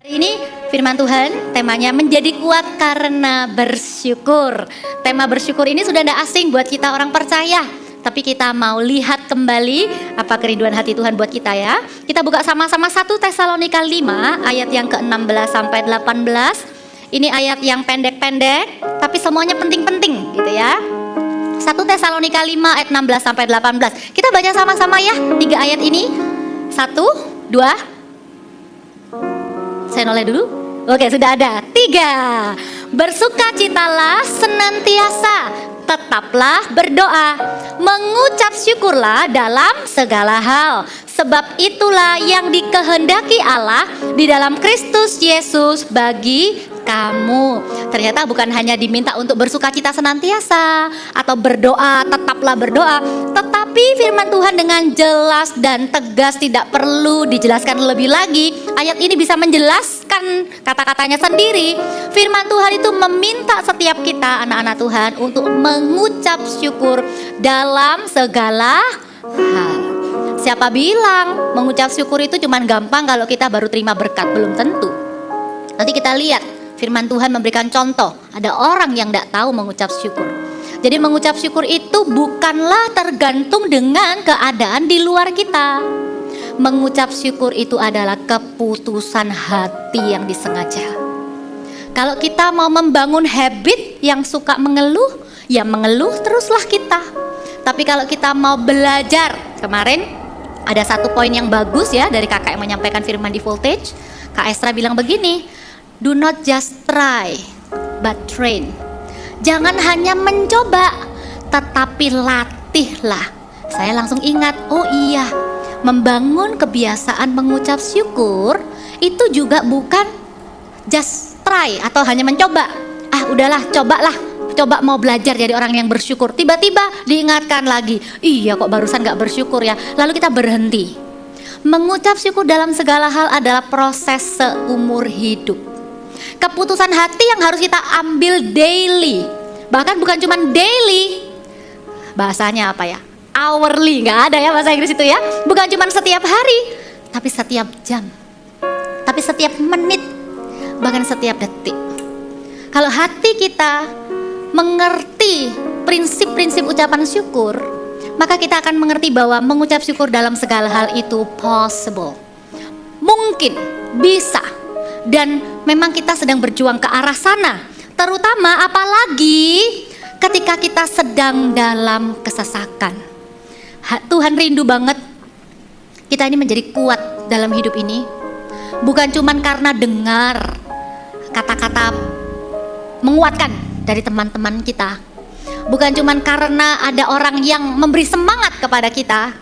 Hari ini firman Tuhan temanya menjadi kuat karena bersyukur. Tema bersyukur ini sudah tidak asing buat kita orang percaya. Tapi kita mau lihat kembali apa kerinduan hati Tuhan buat kita ya. Kita buka sama-sama 1 Tesalonika 5 ayat yang ke-16 sampai 18. Ini ayat yang pendek-pendek tapi semuanya penting-penting gitu ya. 1 Tesalonika 5 ayat 16 sampai 18. Kita baca sama-sama ya 3 ayat ini. 1, 2. Saya noleh dulu. Oke, sudah ada. 3. Bersukacitalah senantiasa, tetaplah berdoa, mengucap syukurlah dalam segala hal, sebab itulah yang dikehendaki Allah di dalam Kristus Yesus bagi kamu. Ternyata bukan hanya diminta untuk bersukacita senantiasa atau berdoa, tetaplah berdoa, tetapi firman Tuhan dengan jelas dan tegas, tidak perlu dijelaskan lebih lagi. Ayat ini bisa menjelaskan kata-katanya sendiri. Firman Tuhan itu meminta setiap kita anak-anak Tuhan untuk mengucap syukur dalam segala hal. Siapa bilang mengucap syukur itu cuma gampang kalau kita baru terima berkat? Belum tentu. Nanti kita lihat firman Tuhan memberikan contoh. Ada orang yang tidak tahu mengucap syukur. Jadi mengucap syukur itu bukanlah tergantung dengan keadaan di luar kita. Mengucap syukur itu adalah keputusan hati yang disengaja. Kalau kita mau membangun habit yang suka mengeluh, ya mengeluh teruslah kita. Tapi kalau kita mau belajar, kemarin ada satu poin yang bagus ya dari kakak yang menyampaikan firman di Voltage. Kak Estra bilang begini, do not just try, but train. Jangan hanya mencoba, tetapi latihlah. Saya langsung ingat, oh iya, membangun kebiasaan mengucap syukur itu juga bukan just try atau hanya mencoba. Udahlah, coba mau belajar jadi orang yang bersyukur. Tiba-tiba diingatkan lagi, iya kok barusan gak bersyukur ya. Lalu kita berhenti. Mengucap syukur dalam segala hal adalah proses seumur hidup. Keputusan hati yang harus kita ambil daily. Bahkan bukan cuma daily. Bahasanya apa ya? Hourly, nggak ada ya bahasa Inggris itu ya. Bukan cuma setiap hari, tapi setiap jam, tapi setiap menit, bahkan setiap detik. Kalau hati kita mengerti prinsip-prinsip ucapan syukur, maka kita akan mengerti bahwa mengucap syukur dalam segala hal itu possible. Mungkin, bisa. Dan memang kita sedang berjuang ke arah sana. Terutama apalagi ketika kita sedang dalam kesesakan. Tuhan rindu banget kita ini menjadi kuat dalam hidup ini. Bukan cuma karena dengar kata-kata menguatkan dari teman-teman kita. Bukan cuma karena ada orang yang memberi semangat kepada kita.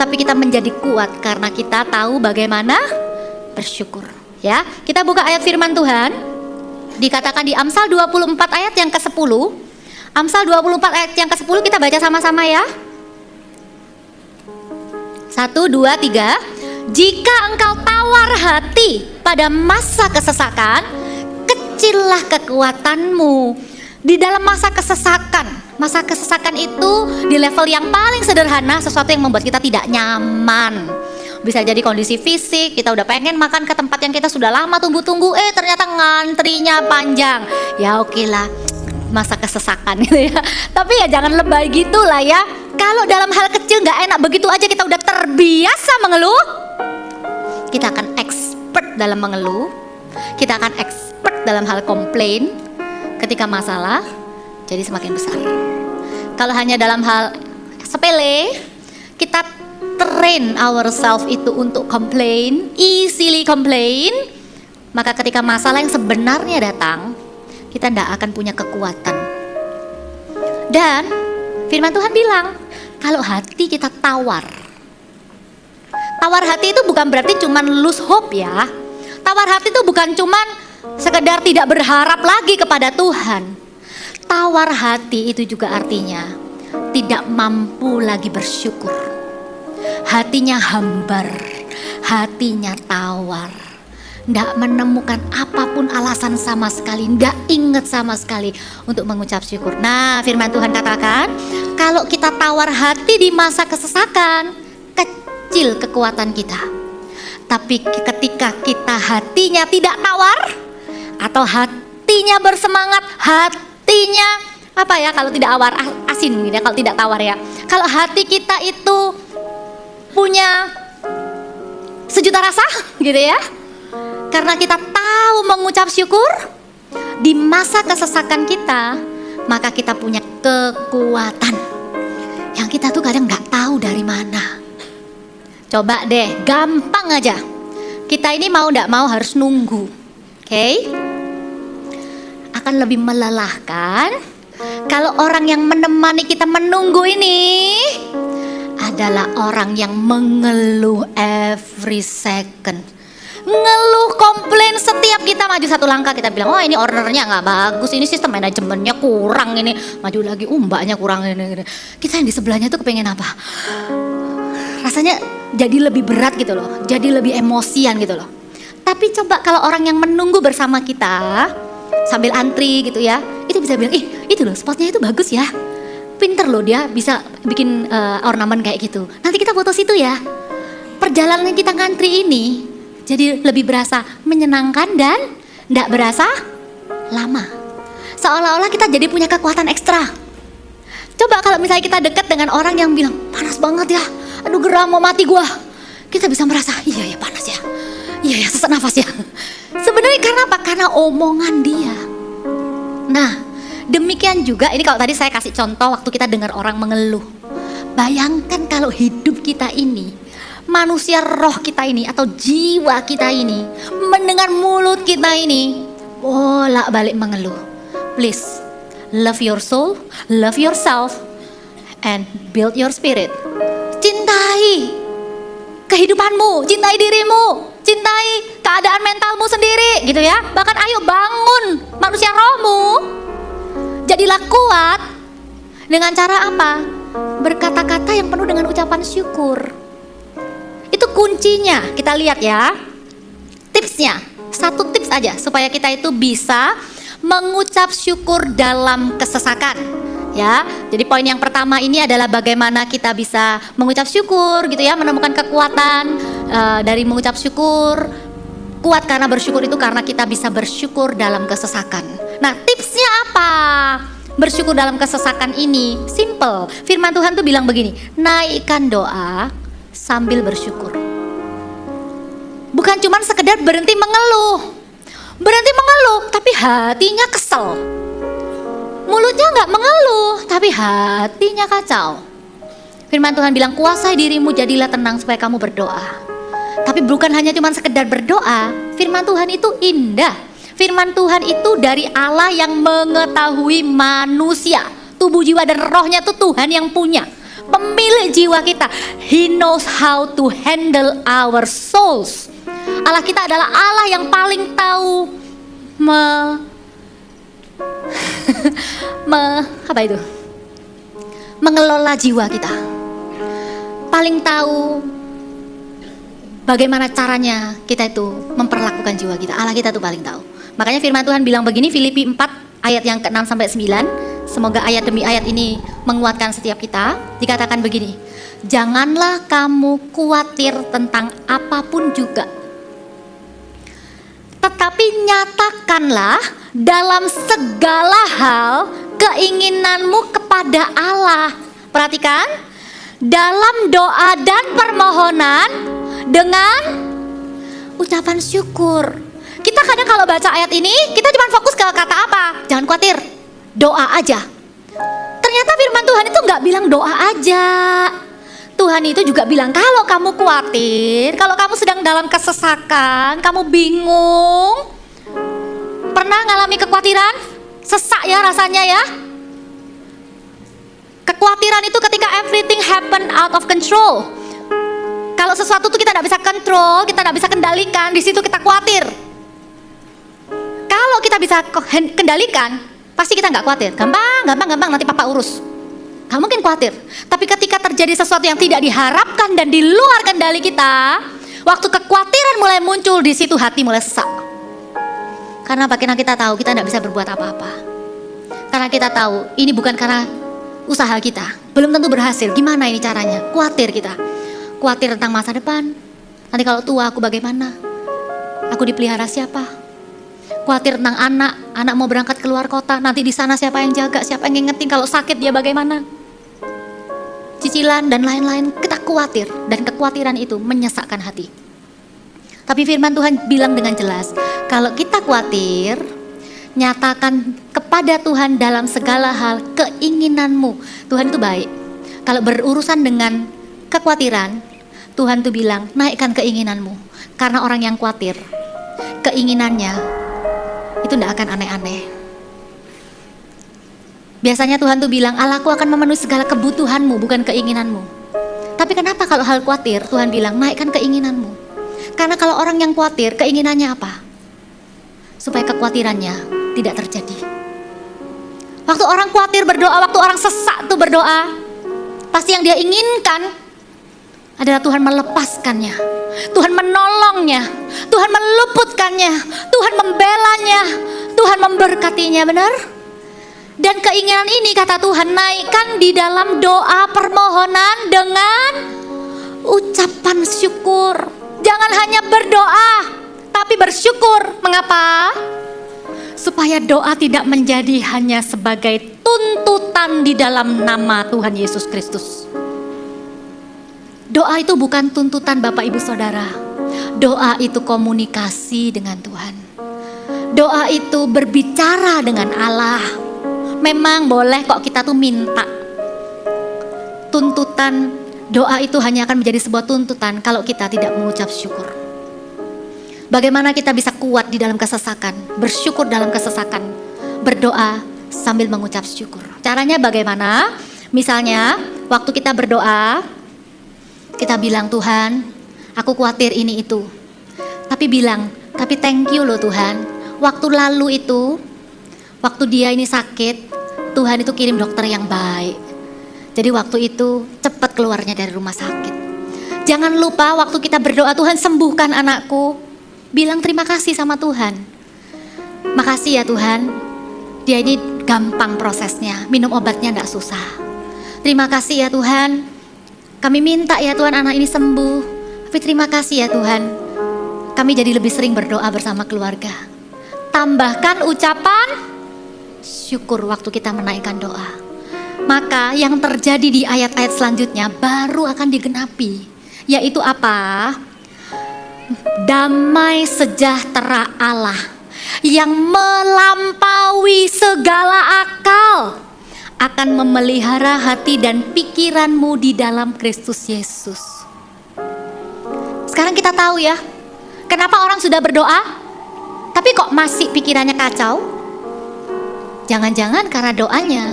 Tapi kita menjadi kuat karena kita tahu bagaimana bersyukur. Ya, kita buka ayat firman Tuhan. Dikatakan di Amsal 24 ayat yang ke-10. Amsal 24 ayat yang ke-10 kita baca sama-sama ya. 1, 2, 3. Jika engkau tawar hati pada masa kesesakan, kecillah kekuatanmu. Di dalam masa kesesakan itu di level yang paling sederhana, sesuatu yang membuat kita tidak nyaman. Bisa jadi kondisi fisik, kita udah pengen makan ke tempat yang kita sudah lama tunggu-tunggu, ternyata ngantrinya panjang. Ya oke lah, masa kesesakan gitu ya. Tapi ya jangan lebay gitu lah ya. Kalau dalam hal kecil gak enak begitu aja kita udah terbiasa mengeluh, kita akan expert dalam mengeluh. Kita akan expert dalam hal komplain. Ketika masalah jadi semakin besar. Kalau hanya dalam hal sepele, kita train ourselves itu untuk complain, easily complain, maka ketika masalah yang sebenarnya datang, kita tidak akan punya kekuatan. Dan firman Tuhan bilang, kalau hati kita tawar hati itu bukan berarti cuman lose hope ya. Tawar hati itu bukan cuman sekedar tidak berharap lagi kepada Tuhan. Tawar hati itu juga artinya tidak mampu lagi bersyukur. Hatinya hambar, hatinya tawar, tidak menemukan apapun alasan sama sekali, tidak ingat sama sekali untuk mengucap syukur. Nah, firman Tuhan katakan, kalau kita tawar hati di masa kesesakan, kecil kekuatan kita. Tapi ketika kita hatinya tidak tawar, atau hatinya bersemangat, hatinya apa ya, kalau tidak awar, asin gitu ya, kalau tidak tawar ya. Kalau hati kita itu punya sejuta rasa gitu ya, karena kita tahu mengucap syukur di masa kesesakan kita, maka kita punya kekuatan yang kita tuh kadang nggak tahu dari mana. Coba deh, gampang aja. Kita ini mau nggak mau harus nunggu, oke? Akan lebih melelahkan kalau orang yang menemani kita menunggu ini adalah orang yang mengeluh every second. Ngeluh, komplain setiap kita maju satu langkah, kita bilang, oh ini ordernya nggak bagus, ini sistem manajemennya kurang, ini maju lagi, mbaknya kurang, ini. Kita yang di sebelahnya tuh kepengen apa? Rasanya jadi lebih berat gitu loh, jadi lebih emosian gitu loh. Tapi coba kalau orang yang menunggu bersama kita sambil antri gitu ya, itu bisa bilang, itu loh spotnya itu bagus ya, pinter loh dia bisa bikin ornamen kayak gitu, nanti kita foto situ ya. Perjalanan kita ngantri ini jadi lebih berasa menyenangkan dan tidak berasa lama. Seolah-olah kita jadi punya kekuatan ekstra. Coba kalau misalnya kita dekat dengan orang yang bilang, panas banget ya, aduh geram mau mati gua. Kita bisa merasa, iya ya panas ya, iya ya sesak nafas ya. Sebenarnya karena apa? Karena omongan dia. Nah, demikian juga, ini kalau tadi saya kasih contoh waktu kita dengar orang mengeluh. Bayangkan kalau hidup kita ini, manusia roh kita ini atau jiwa kita ini mendengar mulut kita ini bolak-balik mengeluh. Please, love your soul, love yourself, and build your spirit. Cintai kehidupanmu, cintai dirimu, cintai keadaan mentalmu sendiri gitu ya. Bahkan ayo bangun manusia rohmu. Jadilah kuat dengan cara apa? Berkata-kata yang penuh dengan ucapan syukur. Itu kuncinya, kita lihat ya. Tipsnya, satu tips aja supaya kita itu bisa mengucap syukur dalam kesesakan. Ya, jadi poin yang pertama ini adalah bagaimana kita bisa mengucap syukur gitu ya, menemukan kekuatan dari mengucap syukur. Kuat karena bersyukur itu karena kita bisa bersyukur dalam kesesakan. Nah, tipsnya apa? Bersyukur dalam kesesakan ini simple. Firman Tuhan tuh bilang begini, naikkan doa sambil bersyukur. Bukan cuma sekedar berhenti mengeluh. Berhenti mengeluh tapi hatinya kesel. Mulutnya nggak mengeluh tapi hatinya kacau. Firman Tuhan bilang, kuasai dirimu, jadilah tenang supaya kamu berdoa. Tapi bukan hanya cuma sekedar berdoa. Firman Tuhan itu indah. Firman Tuhan itu dari Allah yang mengetahui manusia. Tubuh, jiwa, dan rohnya itu Tuhan yang punya. Pemilik jiwa kita. He knows how to handle our souls. Allah kita adalah Allah yang paling tahu mengelola jiwa kita. Paling tahu bagaimana caranya kita itu memperlakukan jiwa kita. Allah kita tuh paling tahu. Makanya firman Tuhan bilang begini, Filipi 4 ayat yang ke-6 sampai 9. Semoga ayat demi ayat ini menguatkan setiap kita. Dikatakan begini, janganlah kamu khawatir tentang apapun juga, tetapi nyatakanlah dalam segala hal keinginanmu kepada Allah. Perhatikan, dalam doa dan permohonan dengan ucapan syukur. Kita kadang kalau baca ayat ini, kita cuma fokus ke kata apa? Jangan khawatir, doa aja. Ternyata firman Tuhan itu nggak bilang doa aja. Tuhan itu juga bilang, kalau kamu khawatir, kalau kamu sedang dalam kesesakan, kamu bingung, pernah ngalami kekhawatiran? Sesak ya rasanya ya. Kekhawatiran itu ketika everything happen out of control. Kalau sesuatu tuh kita tidak bisa kontrol, kita tidak bisa kendalikan, di situ kita khawatir. Kalau kita bisa kendalikan, pasti kita nggak khawatir. Gampang, nanti papa urus. Gak mungkin khawatir. Tapi ketika terjadi sesuatu yang tidak diharapkan dan di luar kendali kita, waktu kekhawatiran mulai muncul, di situ hati mulai sesak. Karena apa? Karena kita tahu kita tidak bisa berbuat apa-apa. Karena kita tahu ini bukan karena usaha kita, belum tentu berhasil. Gimana ini caranya? Khawatir kita. Khawatir tentang masa depan, Nanti kalau tua aku bagaimana? Aku dipelihara siapa? Khawatir tentang anak mau berangkat keluar kota, nanti di sana siapa yang jaga, siapa yang ngingetin, kalau sakit dia bagaimana? Cicilan dan lain-lain, kita khawatir, dan kekhawatiran itu menyesakkan hati. Tapi firman Tuhan bilang dengan jelas, kalau kita khawatir, nyatakan kepada Tuhan dalam segala hal keinginanmu. Tuhan itu baik. Kalau berurusan dengan kekhawatiran, Tuhan tuh bilang, naikkan keinginanmu. Karena orang yang khawatir, keinginannya itu tidak akan aneh-aneh. Biasanya Tuhan tuh bilang, Allahku akan memenuhi segala kebutuhanmu, bukan keinginanmu. Tapi kenapa kalau hal khawatir, Tuhan bilang, naikkan keinginanmu. Karena kalau orang yang khawatir, keinginannya apa? Supaya kekhawatirannya tidak terjadi. Waktu orang khawatir berdoa, waktu orang sesak tuh berdoa, pasti yang dia inginkan adalah Tuhan melepaskannya, Tuhan menolongnya, Tuhan meluputkannya, Tuhan membelanya, Tuhan memberkatinya, benar? Dan keinginan ini kata Tuhan naikkan di dalam doa permohonan dengan ucapan syukur. Jangan hanya berdoa, tapi bersyukur. Mengapa? Supaya doa tidak menjadi hanya sebagai tuntutan di dalam nama Tuhan Yesus Kristus. Doa itu bukan tuntutan Bapak Ibu Saudara. Doa itu komunikasi dengan Tuhan. Doa itu berbicara dengan Allah. Memang boleh kok kita tuh minta. Tuntutan doa itu hanya akan menjadi sebuah tuntutan kalau kita tidak mengucap syukur. Bagaimana kita bisa kuat di dalam kesesakan, bersyukur dalam kesesakan, berdoa sambil mengucap syukur. Caranya bagaimana? Misalnya waktu kita berdoa, kita bilang, Tuhan, aku khawatir ini itu. Tapi bilang, tapi thank you loh Tuhan. Waktu lalu itu, waktu dia ini sakit, Tuhan itu kirim dokter yang baik. Jadi waktu itu cepat keluarnya dari rumah sakit. Jangan lupa waktu kita berdoa, Tuhan sembuhkan anakku. Bilang terima kasih sama Tuhan. Makasih ya Tuhan, dia ini gampang prosesnya, minum obatnya enggak susah. Terima kasih ya Tuhan, kami minta ya Tuhan anak ini sembuh. Tapi terima kasih ya Tuhan, kami jadi lebih sering berdoa bersama keluarga. Tambahkan ucapan syukur waktu kita menaikkan doa. Maka yang terjadi di ayat-ayat selanjutnya baru akan digenapi. Yaitu apa? Damai sejahtera Allah yang melampaui segala akal akan memelihara hati dan pikiranmu di dalam Kristus Yesus. Sekarang kita tahu ya, kenapa orang sudah berdoa tapi kok masih pikirannya kacau? Jangan-jangan karena doanya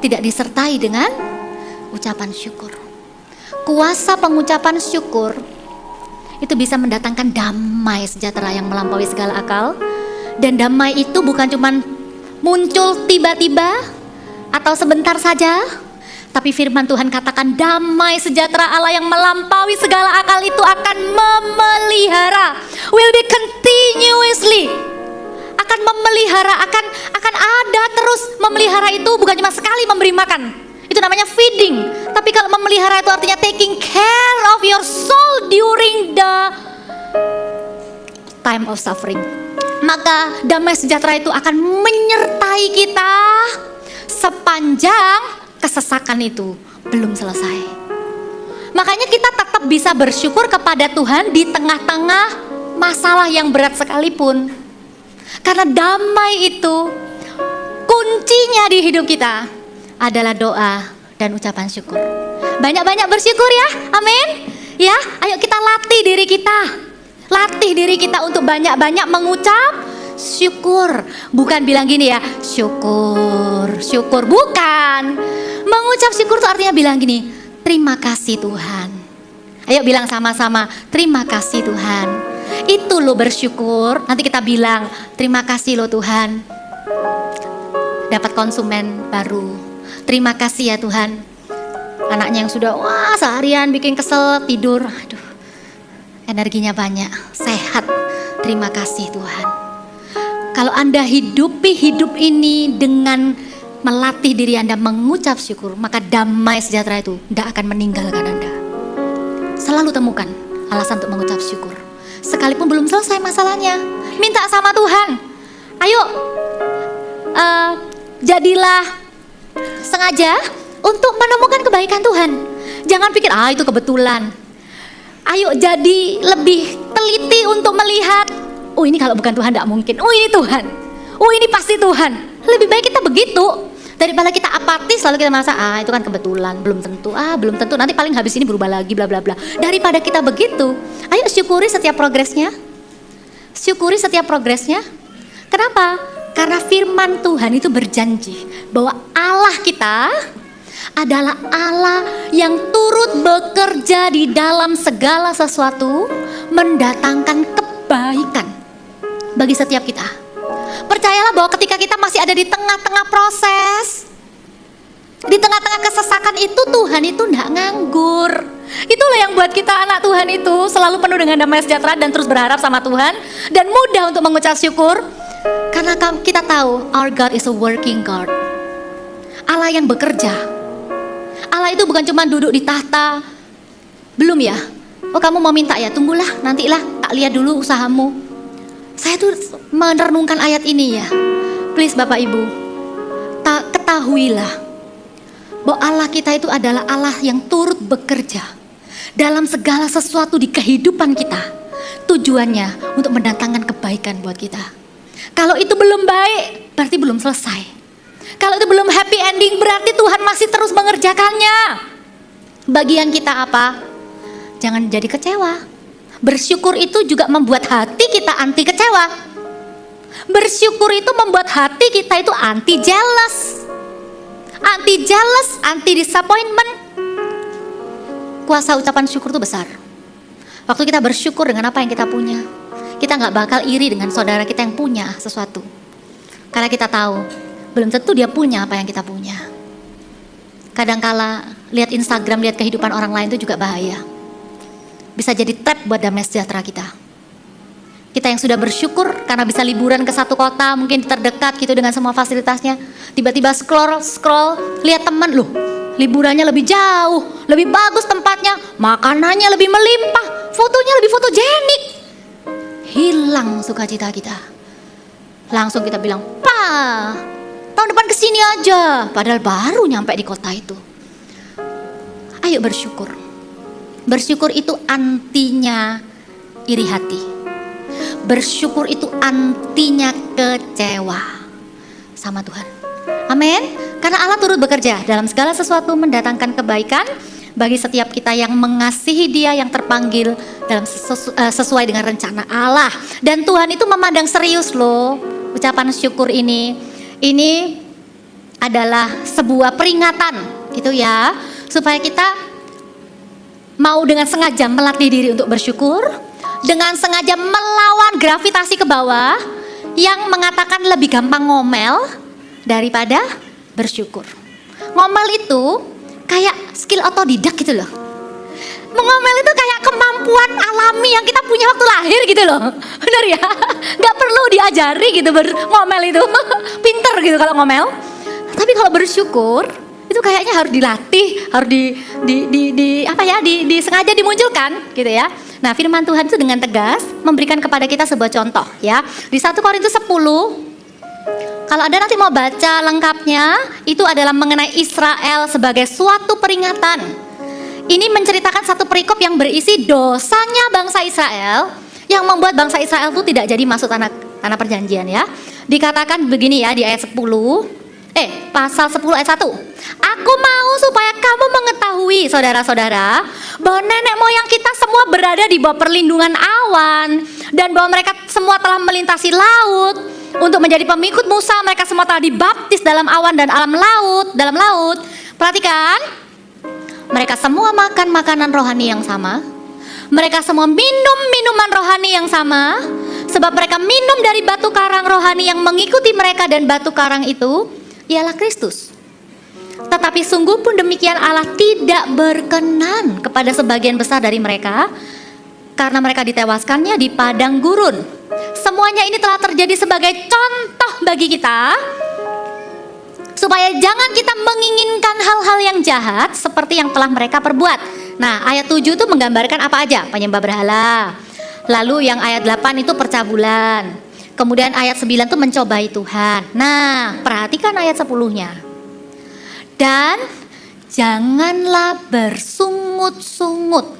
tidak disertai dengan ucapan syukur. Kuasa pengucapan syukur itu bisa mendatangkan damai sejahtera yang melampaui segala akal. Dan damai itu bukan cuma muncul tiba-tiba atau sebentar saja, tapi firman Tuhan katakan damai sejahtera Allah yang melampaui segala akal itu akan memelihara, will be continuously, akan memelihara, akan ada terus. Memelihara itu bukan cuma sekali memberi makan, itu namanya feeding. Tapi kalau memelihara itu artinya taking care of your soul during the time of suffering. Maka damai sejahtera itu akan menyertai kita sepanjang kesesakan itu belum selesai. Makanya kita tetap bisa bersyukur kepada Tuhan di tengah-tengah masalah yang berat sekalipun. Karena damai itu kuncinya di hidup kita adalah doa dan ucapan syukur. Banyak-banyak bersyukur ya, amin. Ya, ayo kita latih diri kita. Latih diri kita untuk banyak-banyak mengucap syukur. Bukan bilang gini ya, syukur, syukur. Bukan. Mengucap syukur itu artinya bilang gini, terima kasih Tuhan. Ayo bilang sama-sama, terima kasih Tuhan. Itu lo bersyukur. Nanti kita bilang, terima kasih lo Tuhan, dapat konsumen baru. Terima kasih ya Tuhan, anaknya yang sudah seharian bikin kesel tidur, aduh, energinya banyak, sehat. Terima kasih Tuhan. Kalau Anda hidupi hidup ini dengan melatih diri Anda mengucap syukur, maka damai sejahtera itu tidak akan meninggalkan Anda. Selalu temukan, alasan untuk mengucap syukur. Sekalipun belum selesai masalahnya, minta sama Tuhan. Ayo, jadilah sengaja untuk menemukan kebaikan Tuhan. Jangan pikir, itu kebetulan. Ayo jadi lebih teliti untuk melihat, ini kalau bukan Tuhan tidak mungkin. Ini Tuhan. Ini pasti Tuhan. Lebih baik kita begitu daripada kita apatis lalu kita merasa itu kan kebetulan, belum tentu, nanti paling habis ini berubah lagi bla bla bla. Daripada kita begitu, ayo syukuri setiap progresnya. Syukuri setiap progresnya. Kenapa? Karena firman Tuhan itu berjanji bahwa Allah kita adalah Allah yang turut bekerja di dalam segala sesuatu, mendatangkan kebaikan bagi setiap kita. Percayalah bahwa ketika kita masih ada di tengah-tengah proses, di tengah-tengah kesesakan itu, Tuhan itu tidak nganggur. Itulah yang buat kita anak Tuhan itu selalu penuh dengan damai sejahtera dan terus berharap sama Tuhan, dan mudah untuk mengucap syukur. Karena kita tahu our God is a working God. Allah yang bekerja. Allah itu bukan cuma duduk di tahta. Belum ya? Kamu mau minta ya? Tunggulah, nantilah, tak lihat dulu usahamu. Saya tuh merenungkan ayat ini ya. Please Bapak Ibu, ketahuilah bahwa Allah kita itu adalah Allah yang turut bekerja dalam segala sesuatu di kehidupan kita. Tujuannya untuk mendatangkan kebaikan buat kita. Kalau itu belum baik, berarti belum selesai. Kalau itu belum happy ending, berarti Tuhan masih terus mengerjakannya. Bagian kita apa? Jangan jadi kecewa. Bersyukur itu juga membuat hati kita anti kecewa. Bersyukur itu membuat hati kita itu anti jealous. Anti jealous, anti disappointment. Kuasa ucapan syukur itu besar. Waktu kita bersyukur dengan apa yang kita punya, kita gak bakal iri dengan saudara kita yang punya sesuatu. Karena kita tahu, belum tentu dia punya apa yang kita punya. Kadangkala lihat Instagram, lihat kehidupan orang lain itu juga bahaya. Bisa jadi trap buat damai sejahtera kita. Kita yang sudah bersyukur karena bisa liburan ke satu kota, mungkin terdekat gitu dengan semua fasilitasnya, tiba-tiba scroll, lihat teman, loh liburannya lebih jauh, lebih bagus tempatnya, makanannya lebih melimpah, fotonya lebih fotogenik. Hilang sukacita kita. Langsung kita bilang, tahun depan kesini aja, padahal baru nyampe di kota itu. Ayo bersyukur. Bersyukur itu antinya iri hati. Bersyukur itu antinya kecewa sama Tuhan. Amin. Karena Allah turut bekerja dalam segala sesuatu mendatangkan kebaikan bagi setiap kita yang mengasihi Dia, yang terpanggil dalam sesuai dengan rencana Allah. Dan Tuhan itu memandang serius loh ucapan syukur ini. Ini adalah sebuah peringatan gitu ya, supaya kita mau dengan sengaja melatih diri untuk bersyukur, dengan sengaja melawan gravitasi ke bawah yang mengatakan lebih gampang ngomel daripada bersyukur. Ngomel itu kayak skill otodidak gitu loh. Mengomel itu kayak kemampuan alami yang kita punya waktu lahir gitu loh. Benar ya? Gak perlu diajari gitu ngomel itu. Pinter gitu kalau ngomel. Tapi kalau bersyukur itu kayaknya harus dilatih, harus sengaja dimunculkan gitu ya. Nah, firman Tuhan itu dengan tegas memberikan kepada kita sebuah contoh ya. Di 1 Korintus 10, kalau Anda nanti mau baca lengkapnya, itu adalah mengenai Israel sebagai suatu peringatan. Ini menceritakan satu perikop yang berisi dosanya bangsa Israel yang membuat bangsa Israel itu tidak jadi masuk tanah perjanjian ya. Dikatakan begini ya di ayat 10. Pasal 10 ayat 1. Aku mau supaya kamu mengetahui saudara-saudara bahwa nenek moyang kita semua berada di bawah perlindungan awan, dan bahwa mereka semua telah melintasi laut untuk menjadi pengikut Musa. Mereka semua telah dibaptis dalam awan dan dalam laut. Perhatikan, mereka semua makan makanan rohani yang sama. Mereka semua minum minuman rohani yang sama, sebab mereka minum dari batu karang rohani yang mengikuti mereka, dan batu karang itu ialah Kristus. Tetapi sungguh pun demikian, Allah tidak berkenan kepada sebagian besar dari mereka, karena mereka ditewaskannya di padang gurun. Semuanya ini telah terjadi sebagai contoh bagi kita, supaya jangan kita menginginkan hal-hal yang jahat seperti yang telah mereka perbuat. Nah, ayat 7 itu menggambarkan apa aja? Penyembah berhala. Lalu yang ayat 8 itu percabulan. Kemudian ayat 9 itu mencobai Tuhan. Nah, perhatikan ayat 10-nya. Dan janganlah bersungut-sungut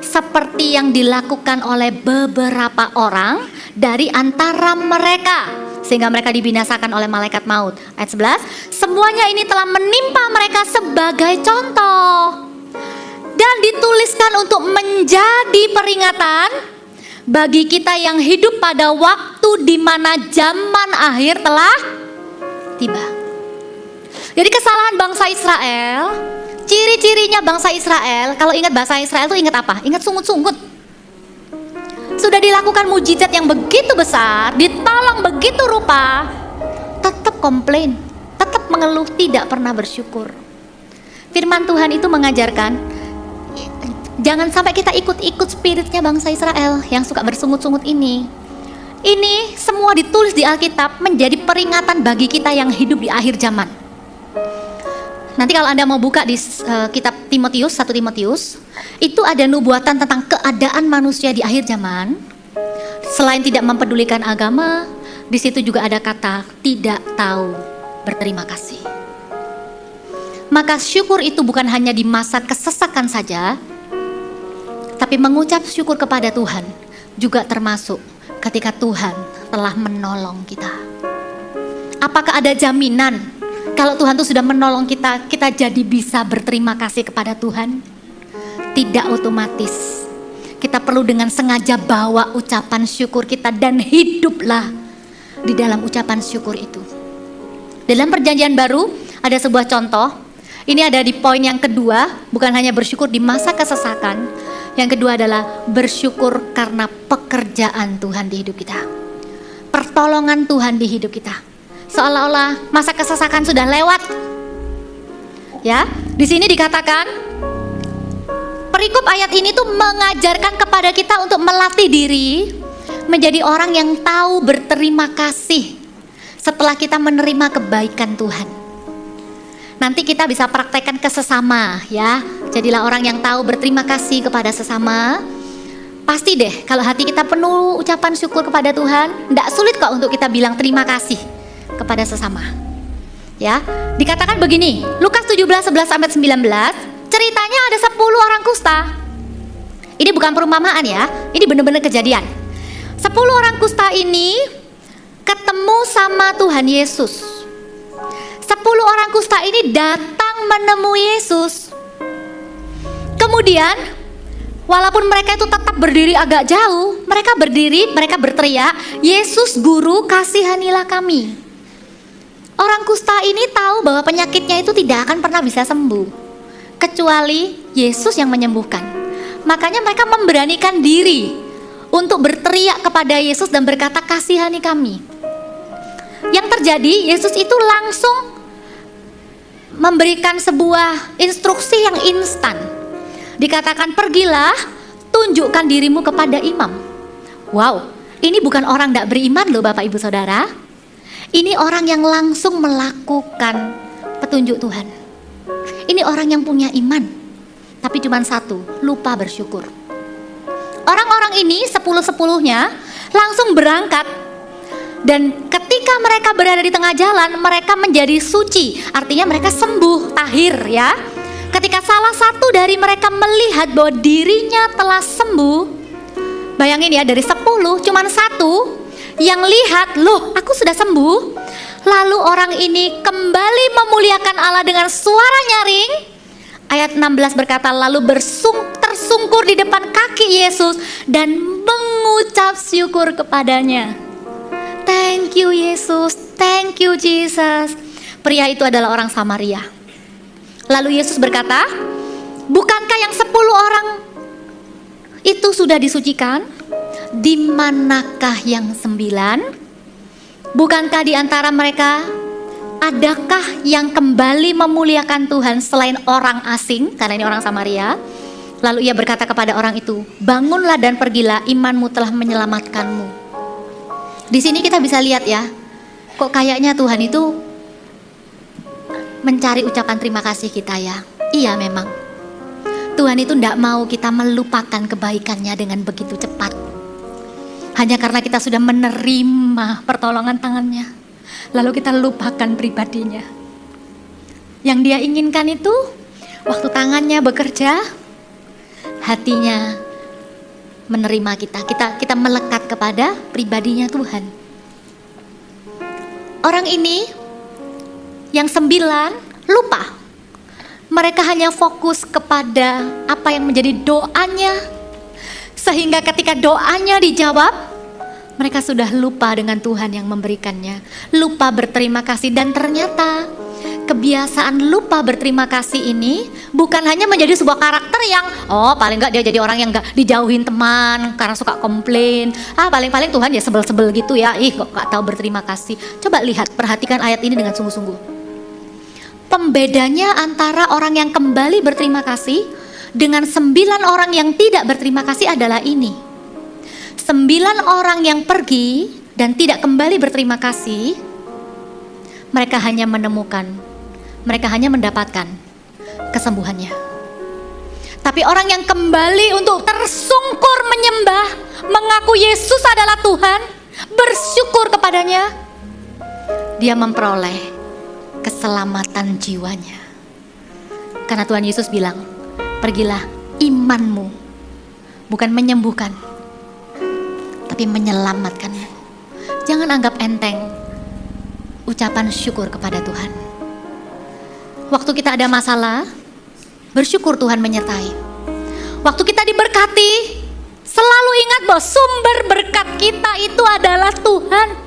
seperti yang dilakukan oleh beberapa orang dari antara mereka, sehingga mereka dibinasakan oleh malaikat maut. Ayat 11, semuanya ini telah menimpa mereka sebagai contoh dan dituliskan untuk menjadi peringatan bagi kita yang hidup pada waktu di mana zaman akhir telah tiba. Jadi kesalahan bangsa Israel, ciri-cirinya bangsa Israel, kalau ingat bahasa Israel itu ingat apa? Ingat sungut-sungut. Sudah dilakukan mujizat yang begitu besar, ditolong begitu rupa, tetap komplain, tetap mengeluh, tidak pernah bersyukur. Firman Tuhan itu mengajarkan, jangan sampai kita ikut-ikut spiritnya bangsa Israel yang suka bersungut-sungut ini. Ini semua ditulis di Alkitab menjadi peringatan bagi kita yang hidup di akhir zaman. Nanti kalau Anda mau buka di kitab Timotius, 1 Timotius, itu ada nubuatan tentang keadaan manusia di akhir zaman. Selain tidak mempedulikan agama, di situ juga ada kata tidak tahu berterima kasih. Maka syukur itu bukan hanya di masa kesesakan saja, tapi mengucap syukur kepada Tuhan juga termasuk ketika Tuhan telah menolong kita. Apakah ada jaminan kalau Tuhan itu sudah menolong kita, kita jadi bisa berterima kasih kepada Tuhan? Tidak otomatis. Kita perlu dengan sengaja bawa ucapan syukur kita dan hiduplah di dalam ucapan syukur itu. Dalam perjanjian baru ada sebuah contoh. Ini ada di poin yang kedua, bukan hanya bersyukur di masa kesesakan. Yang kedua adalah bersyukur karena pekerjaan Tuhan di hidup kita. Pertolongan Tuhan di hidup kita. Seolah-olah masa kesesakan sudah lewat. Ya, di sini dikatakan perikop ayat ini tuh mengajarkan kepada kita untuk melatih diri menjadi orang yang tahu berterima kasih setelah kita menerima kebaikan Tuhan. Nanti kita bisa praktekkan ke sesama ya. Jadilah orang yang tahu berterima kasih kepada sesama. Pasti deh kalau hati kita penuh ucapan syukur kepada Tuhan, tidak sulit kok untuk kita bilang terima kasih kepada sesama. Ya, dikatakan begini, Lukas 17:11-19, ceritanya ada 10 orang kusta. Ini bukan perumpamaan ya, ini benar-benar kejadian. 10 orang kusta ini ketemu sama Tuhan Yesus. 10 orang kusta ini datang menemui Yesus. Kemudian walaupun mereka itu tetap berdiri agak jauh, mereka berdiri, mereka berteriak, Yesus Guru, kasihanilah kami. Orang kusta ini tahu bahwa penyakitnya itu tidak akan pernah bisa sembuh kecuali Yesus yang menyembuhkan. Makanya mereka memberanikan diri untuk berteriak kepada Yesus dan berkata, kasihani kami. Yang terjadi, Yesus itu langsung memberikan sebuah instruksi yang instan. Dikatakan, pergilah, tunjukkan dirimu kepada imam. Wow, ini bukan orang tidak beriman loh Bapak Ibu Saudara. Ini orang yang langsung melakukan petunjuk Tuhan. Ini orang yang punya iman, tapi cuma satu, lupa bersyukur. Orang-orang ini 10-10-nya langsung berangkat. Dan ketika mereka berada di tengah jalan, mereka menjadi suci. Artinya mereka sembuh, tahir ya. Ketika salah satu dari mereka melihat bahwa dirinya telah sembuh, bayangin ya, dari 10 cuma satu yang lihat, loh aku sudah sembuh. Lalu orang ini kembali memuliakan Allah dengan suara nyaring. Ayat 16 berkata, lalu tersungkur di depan kaki Yesus dan mengucap syukur kepadanya. Thank you Yesus, thank you Jesus. Pria itu adalah orang Samaria. Lalu Yesus berkata, bukankah yang 10 orang itu sudah disucikan? Di manakah yang 9? Bukankah di antara mereka adakah yang kembali memuliakan Tuhan selain orang asing? Karena ini orang Samaria. Lalu ia berkata kepada orang itu, bangunlah dan pergilah, imanmu telah menyelamatkanmu. Di sini kita bisa lihat ya, kok kayaknya Tuhan itu mencari ucapan terima kasih kita ya. Iya memang. Tuhan itu tidak mau kita melupakan kebaikannya dengan begitu cepat. Hanya karena kita sudah menerima pertolongan tangannya, lalu kita lupakan pribadinya. Yang dia inginkan itu, waktu tangannya bekerja, hatinya menerima kita melekat kepada pribadinya Tuhan. Orang ini, yang 9, lupa. Mereka hanya fokus kepada apa yang menjadi doanya, sehingga ketika doanya dijawab, mereka sudah lupa dengan Tuhan yang memberikannya, lupa berterima kasih. Dan ternyata kebiasaan lupa berterima kasih ini bukan hanya menjadi sebuah karakter yang paling enggak dia jadi orang yang enggak dijauhin teman karena suka komplain. Paling-paling Tuhan ya sebel-sebel gitu ya, kok enggak tahu berterima kasih. Coba lihat, perhatikan ayat ini dengan sungguh-sungguh. Pembedanya antara orang yang kembali berterima kasih dengan 9 orang yang tidak berterima kasih adalah ini. 9 orang yang pergi dan tidak kembali berterima kasih, mereka hanya mendapatkan kesembuhannya. Tapi orang yang kembali untuk tersungkur menyembah, mengaku Yesus adalah Tuhan, bersyukur kepadanya, dia memperoleh keselamatan jiwanya. Karena Tuhan Yesus bilang, pergilah, imanmu bukan menyembuhkan, tapi menyelamatkanmu. Jangan anggap enteng ucapan syukur kepada Tuhan. Waktu kita ada masalah, bersyukur Tuhan menyertai. Waktu kita diberkati, selalu ingat bahwa sumber berkat kita itu adalah Tuhan.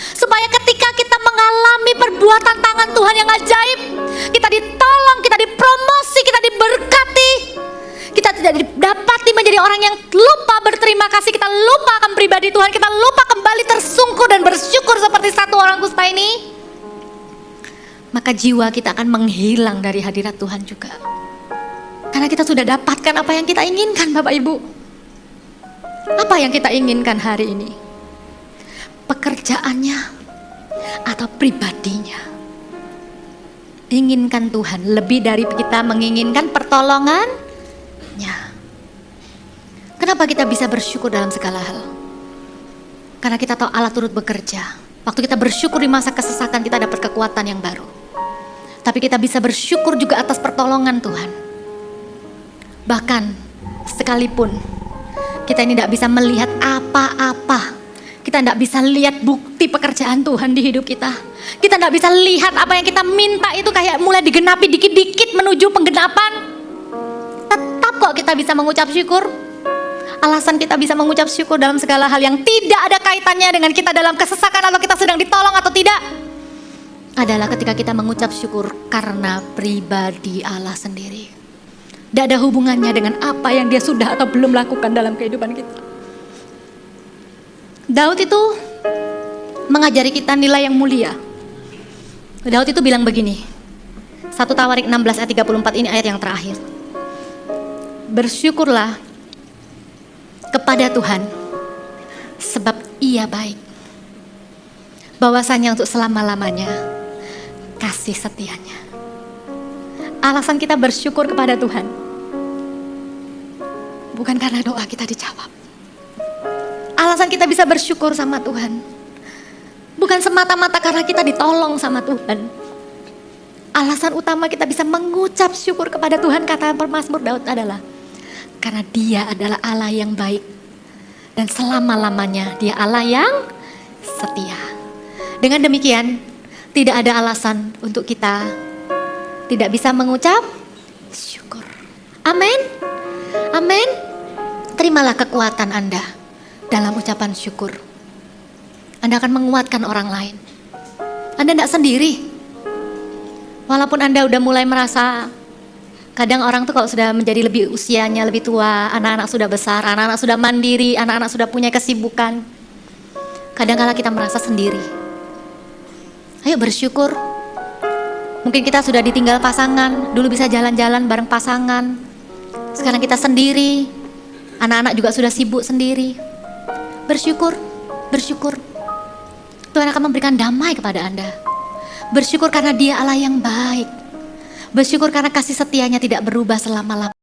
Supaya ketika kita mengalami perbuatan tangan Tuhan yang ajaib, kita ditolong, kita dipromosi, kita diberkati, kita tidak dapati menjadi orang yang lupa berterima kasih, kita lupa akan pribadi Tuhan, kita lupa kembali tersungkur dan bersyukur seperti satu orang kusta ini, maka jiwa kita akan menghilang dari hadirat Tuhan juga. Karena kita sudah dapatkan apa yang kita inginkan, Bapak Ibu. Apa yang kita inginkan hari ini? Pekerjaannya atau pribadinya? Inginkan Tuhan lebih dari kita menginginkan pertolongannya. Kenapa kita bisa bersyukur dalam segala hal? Karena kita tahu Allah turut bekerja. Waktu kita bersyukur di masa kesesakan, kita dapat kekuatan yang baru. Tapi kita bisa bersyukur juga atas pertolongan Tuhan. Bahkan sekalipun kita ini tidak bisa melihat apa-apa, kita tidak bisa lihat bukti pekerjaan Tuhan di hidup kita. Kita tidak bisa lihat apa yang kita minta itu kayak mulai digenapi dikit-dikit menuju penggenapan. Tetap kok kita bisa mengucap syukur. Alasan kita bisa mengucap syukur dalam segala hal yang tidak ada kaitannya dengan kita dalam kesesakan atau kita sedang ditolong atau tidak, adalah ketika kita mengucap syukur karena pribadi Allah sendiri. Tidak ada hubungannya dengan apa yang dia sudah atau belum lakukan dalam kehidupan kita. Daud itu mengajari kita nilai yang mulia. Daud itu bilang begini, 1 Tawarik 16 ayat 34, ini ayat yang terakhir. Bersyukurlah kepada Tuhan sebab Ia baik. Bahwasanya untuk selama-lamanya kasih setianya. Alasan kita bersyukur kepada Tuhan bukan karena doa kita dijawab. Alasan kita bisa bersyukur sama Tuhan bukan semata-mata karena kita ditolong sama Tuhan. Alasan utama kita bisa mengucap syukur kepada Tuhan, kata pemazmur Daud, adalah karena Dia adalah Allah yang baik dan selama-lamanya Dia Allah yang setia. Dengan demikian, tidak ada alasan untuk kita tidak bisa mengucap syukur. Amin. Amin. Terimalah kekuatan Anda dalam ucapan syukur. Anda akan menguatkan orang lain. Anda tidak sendiri. Walaupun Anda udah mulai merasa, kadang orang tuh kalau sudah menjadi lebih usianya lebih tua, anak-anak sudah besar, anak-anak sudah mandiri, anak-anak sudah punya kesibukan, kadang-kala kita merasa sendiri. Ayo bersyukur. Mungkin kita sudah ditinggal pasangan, dulu bisa jalan-jalan bareng pasangan, sekarang kita sendiri, anak-anak juga sudah sibuk sendiri. Bersyukur, bersyukur. Tuhan akan memberikan damai kepada Anda. Bersyukur karena Dia Allah yang baik. Bersyukur karena kasih setianya tidak berubah selama-lamanya.